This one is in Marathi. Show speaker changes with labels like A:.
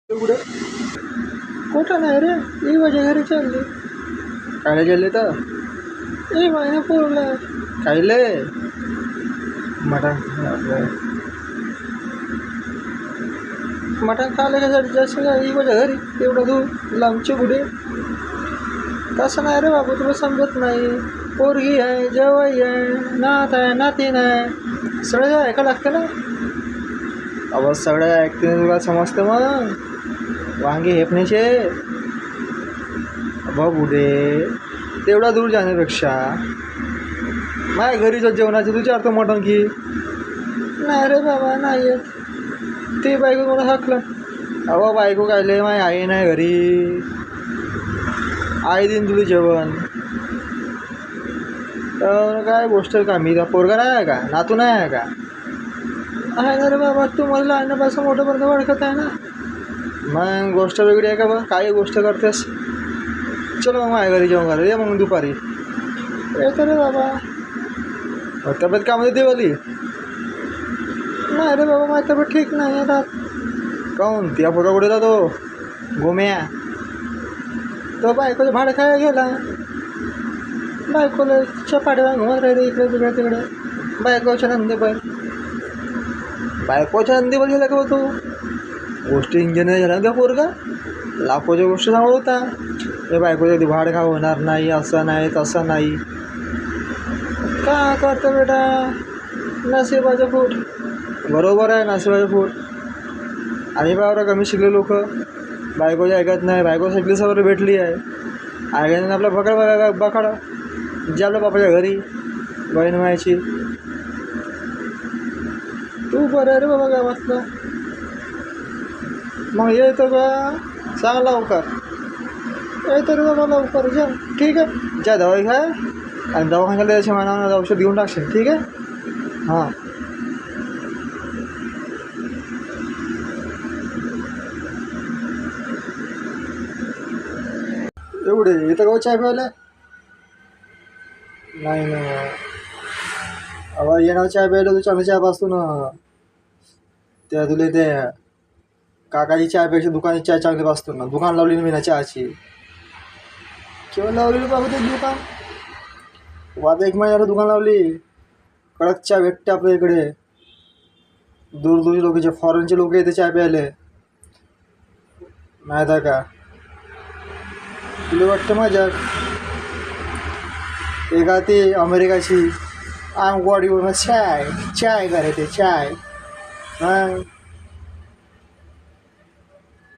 A: कुठे कुठं नाही रे, ये माझ्या घरी चालली.
B: कायला गेले तर
A: ए महिना पूर्ण
B: खायले मटण
A: मटण खायला कशासाठी जास्त ये माझ्या घरी एवढं दूर लांबचे पुढे. तसं नाही रे बाबू, तुला समजत नाही. पोरगी आहे, जेवाई आहे, नात आहे, नातीन आहे, सगळं ऐका लागतं ना.
B: आवाज सगळं ऐकते तुला समजतं मग. वांगे हेपण्याचे बुडे तेवढा दूर जाण्यापेक्षा माझ्या घरी जर जेवणाचे तू चारतो मटण की.
A: नाही रे बाबा, नाही येत. ते बायको मला हाकलं.
B: अहो बायको कायले, माझी आई नाही घरी. आई देईन तुला जेवण. तर काय गोष्ट का, मी पोरगा नाही आहे का, नातू नाही आहे का.
A: आहे ना रे बाबा, तू मला लहानपासून मोठ्यापर्यंत ओळखत आहे ना.
B: मग गोष्ट वेगळी आहे का बघ, काही गोष्ट करतेस. चलो मग माझ्या घरी जेवण करायला ये मग दुपारी.
A: येतो रे बाबा.
B: तब्येत का म्हणते देवाली.
A: नाही रे बाबा, माझी तब्येत ठीक नाही आहे.
B: काहून त्या फोटो कुठे जातो गोम्या.
A: तो बायकोचं भाडं खायला गेला. बायकोला चपाट्या घुमत राहिले इकडे तिकडे तिकडे. बायकोच्या नंदीबाई.
B: बायकोच्या नंदी पण झाला का तो. गोष्टी इंजिनियर झाला का पोरगा. लाखोच्या गोष्टी सांगत होता. हे बायकोच्या भाड खा होणार नाही, असं नाही तसं नाही.
A: का करतो बेटा, नशिबाचं फूट.
B: बरोबर आहे, नशिबाचं फूट. आणि बाबा कमी शिकले लोक बायकोचे ऐकत नाही. बायको शिकली सवय भेटली आहे, ऐकायला आपल्या बकाड जे आपल्या बापाच्या घरी बहीण व्हायची.
A: तू बरं आहे रे बाबा गावातलं.
B: मग येतो का सांग लवकर.
A: येतो रे बाबा लवकर. जा ठीक आहे,
B: ज्या दवाई घ्या आणि दवाखान्याला त्याच्या मनावर औषध घेऊन टाकशील. ठीक आहे. हां एवढे येतं का चाय प्यायला. नाही ना अबा येणार चाय प्यायला तू चांगली चाय पाचतो ना. त्या तुला ते काकाची चायपेक्षा दुकानाची चाय चांगली पाचतो ना. दुकान लावली ना मी ना चहाची.
A: केव्हा लावलेलं बाबा ते दुकान.
B: आता 1 महिन्याला दुकान लावली. कडक चहा भेटते आपल्या इकडे. दूरदूरचे लोक, जे फॉरेनचे लोक येते चहा प्यायले. माहीत आहे का तुला वाटतं माझ्या एका ती अमेरिकाची आंगवाडीवर चाय चाय करायचे चाय. हां